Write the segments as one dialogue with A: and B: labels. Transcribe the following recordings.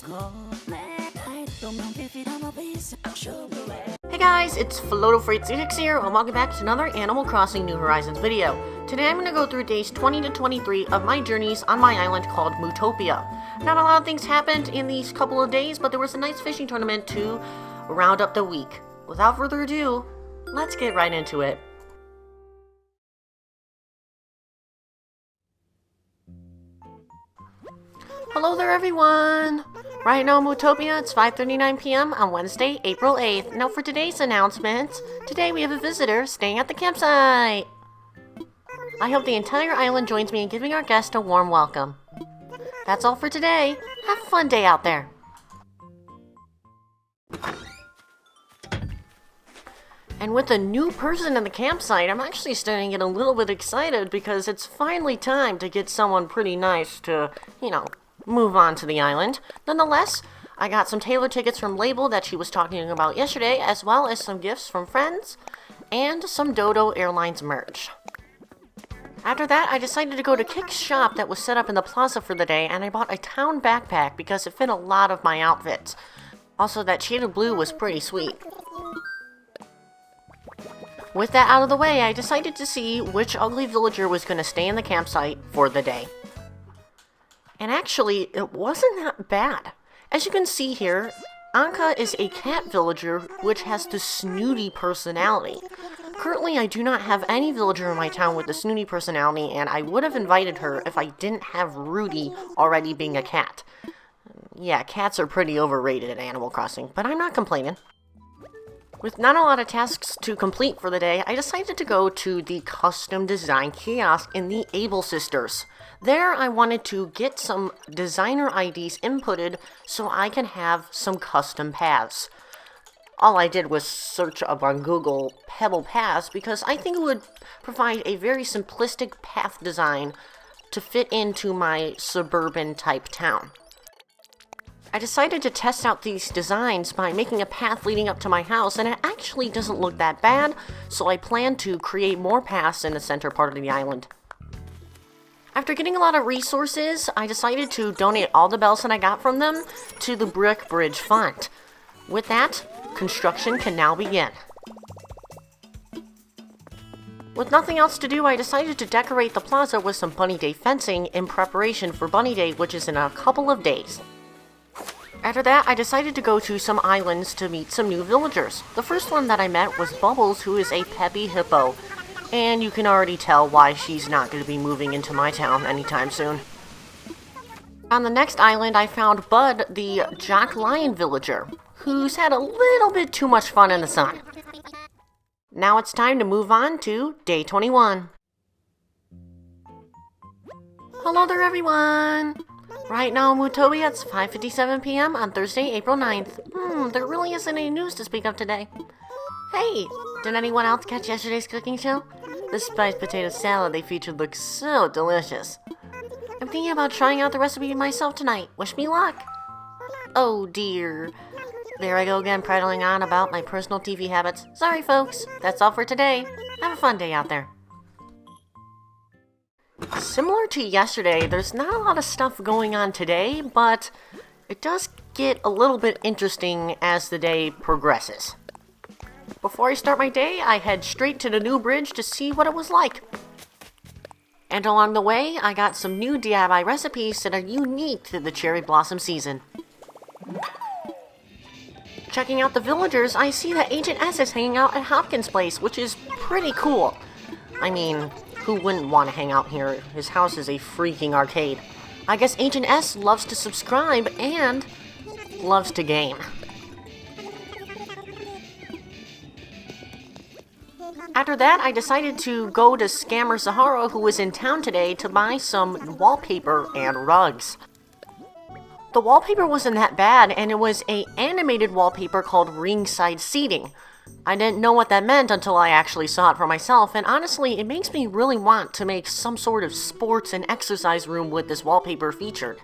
A: Hey guys, it's Floto36 here, and welcome back to another Animal Crossing New Horizons video. Today I'm going to go through days 20 to 23 of my journeys on my island called Mootopia. Not a lot of things happened in these couple of days, but there was a nice fishing tournament to round up the week. Without further ado, let's get right into it. Hello there everyone! Right now in Mootopia, it's 5:39 p.m. on Wednesday, April 8th. Now for today's announcement, today we have a visitor staying at the campsite. I hope the entire island joins me in giving our guest a warm welcome. That's all for today. Have a fun day out there. And with a new person in the campsite, I'm actually starting to get a little bit excited because it's finally time to get someone pretty nice to, move on to the island. Nonetheless, I got some Taylor tickets from Label that she was talking about yesterday, as well as some gifts from friends, and some Dodo Airlines merch. After that, I decided to go to Kick's shop that was set up in the plaza for the day, and I bought a town backpack because it fit a lot of my outfits. Also, that shaded blue was pretty sweet. With that out of the way, I decided to see which ugly villager was going to stay in the campsite for the day. And actually, it wasn't that bad. As you can see here, Anka is a cat villager which has the snooty personality. Currently, I do not have any villager in my town with the snooty personality, and I would have invited her if I didn't have Rudy already being a cat. Yeah, cats are pretty overrated at Animal Crossing, but I'm not complaining. With not a lot of tasks to complete for the day, I decided to go to the custom design kiosk in the Able Sisters. There, I wanted to get some designer IDs inputted so I can have some custom paths. All I did was search up on Google Pebble Paths because I think it would provide a very simplistic path design to fit into my suburban type town. I decided to test out these designs by making a path leading up to my house, and it actually doesn't look that bad, so I plan to create more paths in the center part of the island. After getting a lot of resources, I decided to donate all the bells that I got from them to the Brick Bridge Fund. With that, construction can now begin. With nothing else to do, I decided to decorate the plaza with some Bunny Day fencing in preparation for Bunny Day, which is in a couple of days. After that, I decided to go to some islands to meet some new villagers. The first one that I met was Bubbles, who is a peppy hippo. And you can already tell why she's not going to be moving into my town anytime soon. On the next island, I found Bud, the Jock Lion villager, who's had a little bit too much fun in the sun. Now it's time to move on to day 21. Hello there, everyone! Right now in Mootopia, it's 5:57 p.m. on Thursday, April 9th. There really isn't any news to speak of today. Hey, did anyone else catch yesterday's cooking show? The spiced potato salad they featured looks so delicious. I'm thinking about trying out the recipe myself tonight. Wish me luck. Oh dear. There I go again prattling on about my personal TV habits. Sorry folks, that's all for today. Have a fun day out there. Similar to yesterday, there's not a lot of stuff going on today, but it does get a little bit interesting as the day progresses. Before I start my day, I head straight to the new bridge to see what it was like. And along the way, I got some new DIY recipes that are unique to the cherry blossom season. Checking out the villagers, I see that Agent S is hanging out at Hopkins' place, which is pretty cool. I mean, who wouldn't want to hang out here? His house is a freaking arcade. I guess Agent S loves to subscribe and loves to game. After that, I decided to go to Scammer Sahara, who was in town today, to buy some wallpaper and rugs. The wallpaper wasn't that bad, and it was an animated wallpaper called Ringside Seating. I didn't know what that meant until I actually saw it for myself, and honestly, it makes me really want to make some sort of sports and exercise room with this wallpaper featured.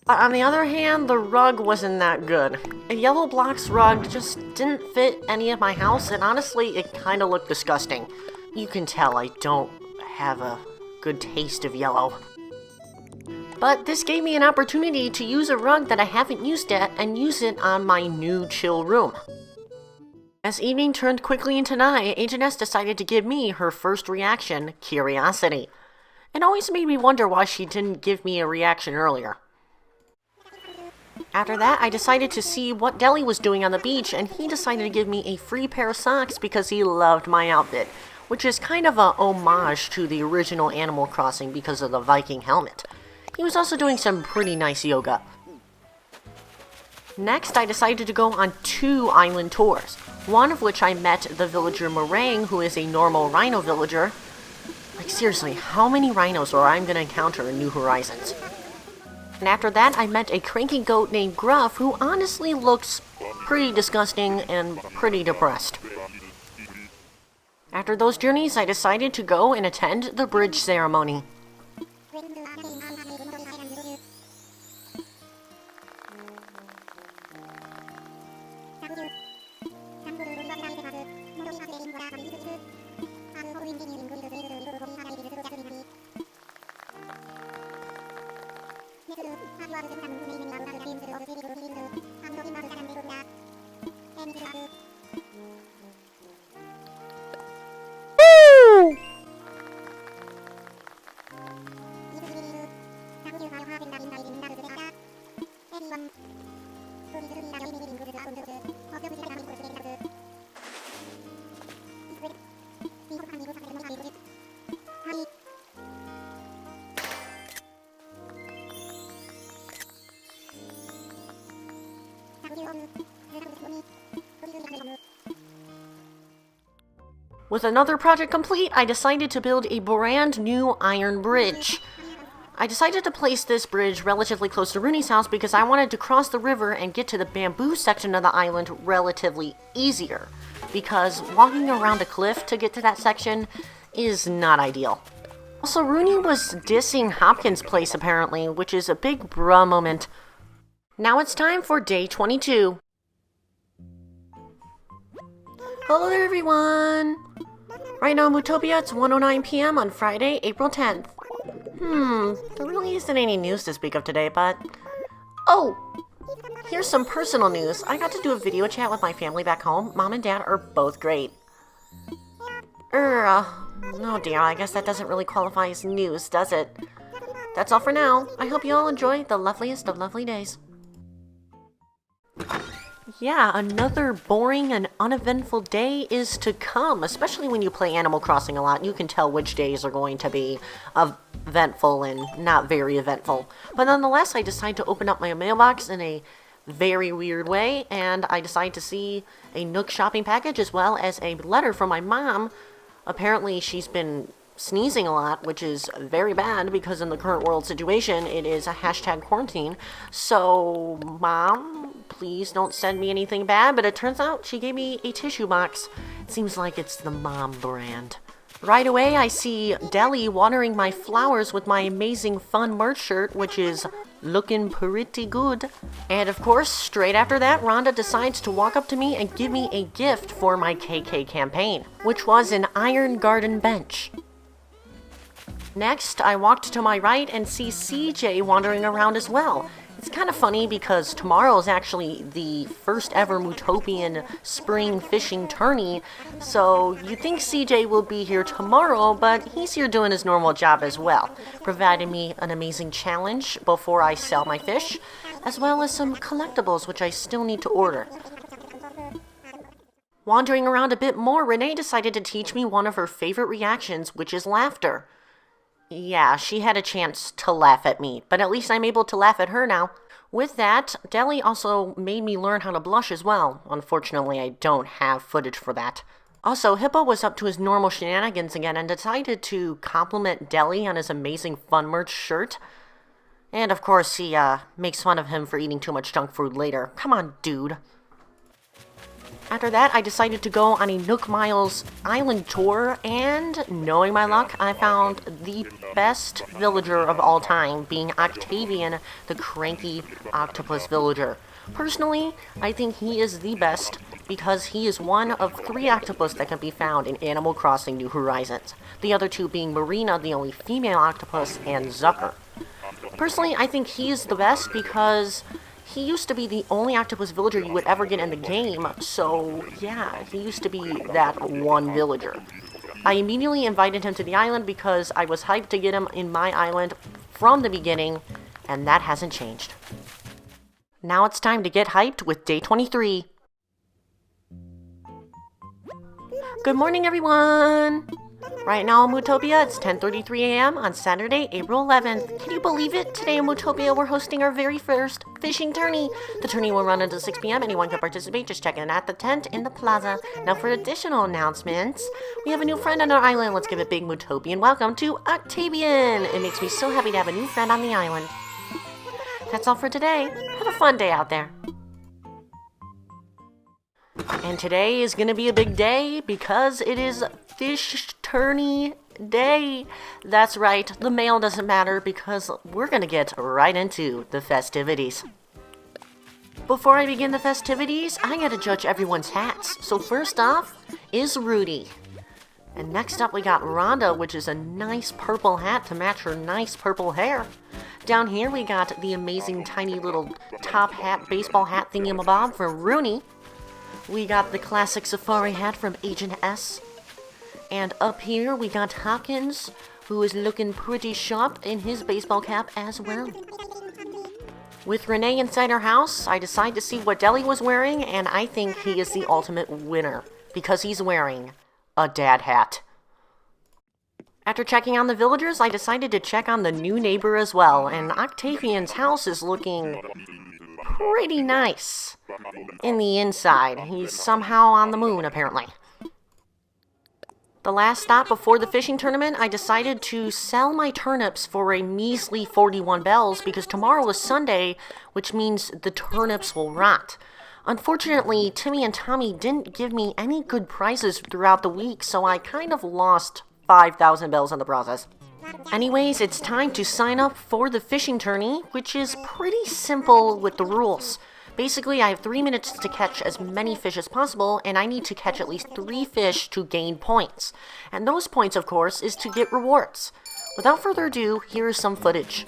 A: But on the other hand, the rug wasn't that good. A yellow blocks rug just didn't fit any of my house, and honestly, it kinda looked disgusting. You can tell I don't have a good taste of yellow. But this gave me an opportunity to use a rug that I haven't used yet and use it on my new chill room. As evening turned quickly into night, ACNH decided to give me her first reaction, curiosity. It always made me wonder why she didn't give me a reaction earlier. After that, I decided to see what Deli was doing on the beach, and he decided to give me a free pair of socks because he loved my outfit, which is kind of a homage to the original Animal Crossing because of the Viking helmet. He was also doing some pretty nice yoga. Next, I decided to go on 2 island tours, one of which I met the villager Meringue, who is a normal rhino villager. Like seriously, how many rhinos are I going to encounter in New Horizons? And after that, I met a cranky goat named Gruff, who honestly looks pretty disgusting and pretty depressed. After those journeys, I decided to go and attend the bridge ceremony. With another project complete, I decided to build a brand new iron bridge. I decided to place this bridge relatively close to Rooney's house because I wanted to cross the river and get to the bamboo section of the island relatively easier, because walking around a cliff to get to that section is not ideal. Also, Rooney was dissing Hopkins' place apparently, which is a big bruh moment. Now it's time for day 22. Hello there, everyone! Right now in Mootopia, it's 1:09 p.m. on Friday, April 10th. There really isn't any news to speak of today, but... Oh! Here's some personal news. I got to do a video chat with my family back home. Mom and Dad are both great. Oh dear, I guess that doesn't really qualify as news, does it? That's all for now. I hope you all enjoy the loveliest of lovely days. Yeah, another boring and uneventful day is to come, especially when you play Animal Crossing a lot. You can tell which days are going to be eventful and not very eventful. But nonetheless, I decided to open up my mailbox in a very weird way, and I decided to see a Nook shopping package as well as a letter from my mom. Apparently, she's been sneezing a lot, which is very bad because in the current world situation, it is a hashtag quarantine. So, Mom, please don't send me anything bad, but it turns out she gave me a tissue box. It seems like it's the Mom brand. Right away, I see Deli watering my flowers with my amazing fun merch shirt, which is looking pretty good. And of course, straight after that, Rhonda decides to walk up to me and give me a gift for my KK campaign, which was an iron garden bench. Next, I walked to my right and see CJ wandering around as well. It's kind of funny because tomorrow is actually the first ever Mootopian spring fishing tourney, so you think CJ will be here tomorrow, but he's here doing his normal job as well, providing me an amazing challenge before I sell my fish, as well as some collectibles which I still need to order. Wandering around a bit more, Renee decided to teach me one of her favorite reactions, which is laughter. Yeah, she had a chance to laugh at me, but at least I'm able to laugh at her now. With that, Deli also made me learn how to blush as well. Unfortunately, I don't have footage for that. Also, Hippo was up to his normal shenanigans again and decided to compliment Deli on his amazing fun merch shirt. And of course, he makes fun of him for eating too much junk food later. Come on, dude. After that, I decided to go on a Nook Miles island tour, and knowing my luck, I found the best villager of all time, being Octavian, the cranky octopus villager. Personally, I think he is the best because he is one of 3 octopus that can be found in Animal Crossing New Horizons, the other 2 being Marina, the only female octopus, and Zucker. Personally, I think he's the best because he used to be the only octopus villager you would ever get in the game, so yeah, he used to be that one villager. I immediately invited him to the island because I was hyped to get him in my island from the beginning, and that hasn't changed. Now it's time to get hyped with day 23. Good morning, everyone! Right now in Mootopia, it's 10:33 a.m. on Saturday, April 11th. Can you believe it? Today in Mootopia, we're hosting our very first fishing tourney. The tourney will run until 6 p.m. Anyone can participate. Just check in at the tent in the plaza. Now for additional announcements, we have a new friend on our island. Let's give a big Mootopian welcome to Octavian. It makes me so happy to have a new friend on the island. That's all for today. Have a fun day out there. And today is going to be a big day because it is Fish Tourney Day. That's right, the mail doesn't matter because we're going to get right into the festivities. Before I begin the festivities, I got to judge everyone's hats. So first off is Rudy. And next up we got Rhonda, which is a nice purple hat to match her nice purple hair. Down here we got the amazing tiny little top hat, baseball hat thingamabob for Rooney. We got the classic safari hat from Agent S. And up here we got Hawkins, who is looking pretty sharp in his baseball cap as well. With Renee inside our house, I decided to see what Deli was wearing, and I think he is the ultimate winner because he's wearing a dad hat. After checking on the villagers, I decided to check on the new neighbor as well, and Octavian's house is looking pretty nice. In the inside, he's somehow on the moon, apparently. The last stop before the fishing tournament, I decided to sell my turnips for a measly 41 bells because tomorrow is Sunday, which means the turnips will rot. Unfortunately, Timmy and Tommy didn't give me any good prices throughout the week, so I kind of lost 5,000 bells in the process. Anyways, it's time to sign up for the fishing tourney, which is pretty simple with the rules. Basically, I have 3 minutes to catch as many fish as possible, and I need to catch at least 3 fish to gain points. And those points, of course, is to get rewards. Without further ado, here is some footage.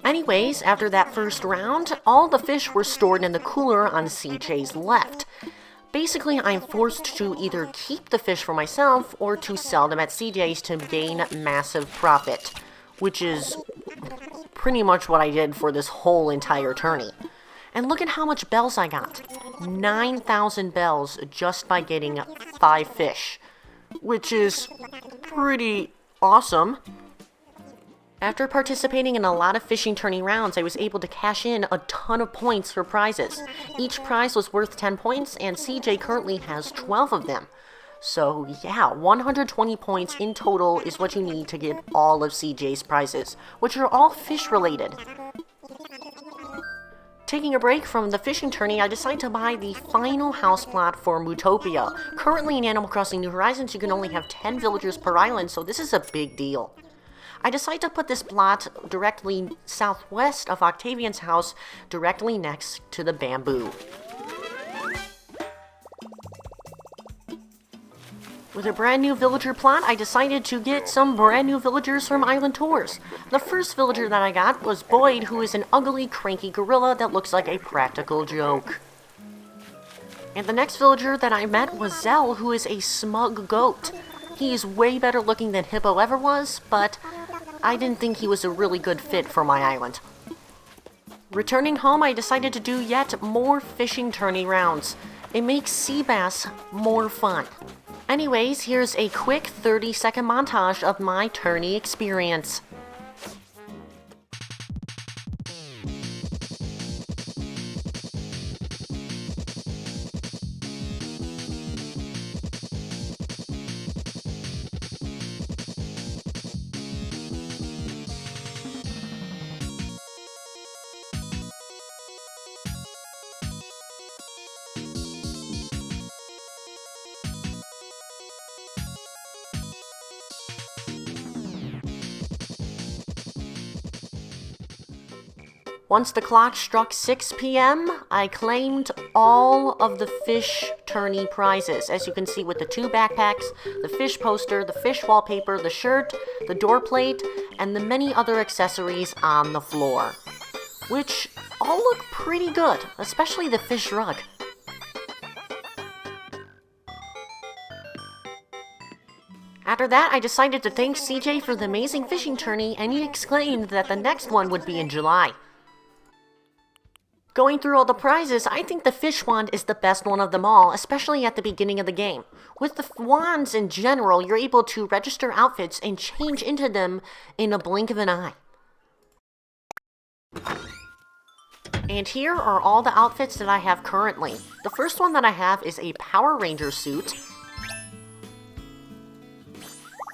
A: Anyways, after that first round, all the fish were stored in the cooler on CJ's left. Basically, I'm forced to either keep the fish for myself or to sell them at CJ's to gain massive profit, which is pretty much what I did for this whole entire tourney. And look at how much bells I got. 9,000 bells just by getting 5 fish, which is pretty awesome. After participating in a lot of fishing tourney rounds, I was able to cash in a ton of points for prizes. Each prize was worth 10 points, and CJ currently has 12 of them. So yeah, 120 points in total is what you need to get all of CJ's prizes, which are all fish related. Taking a break from the fishing tourney, I decided to buy the final house plot for Mootopia. Currently in Animal Crossing New Horizons, you can only have 10 villagers per island, so this is a big deal. I decided to put this plot directly southwest of Octavian's house, directly next to the bamboo. With a brand new villager plot, I decided to get some brand new villagers from Island Tours. The first villager that I got was Boyd, who is an ugly, cranky gorilla that looks like a practical joke. And the next villager that I met was Zell, who is a smug goat. He is way better looking than Hippo ever was, but I didn't think he was a really good fit for my island. Returning home, I decided to do yet more fishing tourney rounds. It makes sea bass more fun. Anyways, here's a quick 30-second montage of my tourney experience. Once the clock struck 6 p.m., I claimed all of the fish tourney prizes, as you can see with the 2 backpacks, the fish poster, the fish wallpaper, the shirt, the door plate, and the many other accessories on the floor, which all look pretty good, especially the fish rug. After that, I decided to thank CJ for the amazing fishing tourney, and he exclaimed that the next one would be in July. Going through all the prizes, I think the fish wand is the best one of them all, especially at the beginning of the game. With the wands in general, you're able to register outfits and change into them in a blink of an eye. And here are all the outfits that I have currently. The first one that I have is a Power Ranger suit.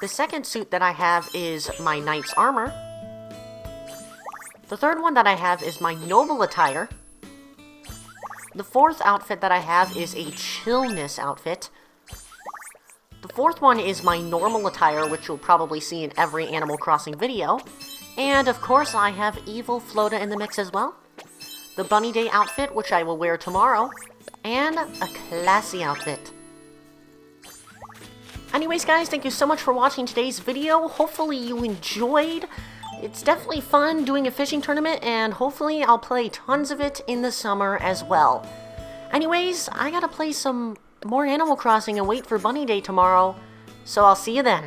A: The second suit that I have is my Knight's armor. The third one that I have is my Noble attire. The fourth outfit that I have is a Chillness outfit. The fourth one is my normal attire, which you'll probably see in every Animal Crossing video. And of course, I have Evil Flota in the mix as well. The Bunny Day outfit, which I will wear tomorrow. And a classy outfit. Anyways, guys, thank you so much for watching today's video. Hopefully you enjoyed. It's definitely fun doing a fishing tournament, and hopefully I'll play tons of it in the summer as well. Anyways, I gotta play some more Animal Crossing and wait for Bunny Day tomorrow, so I'll see you then.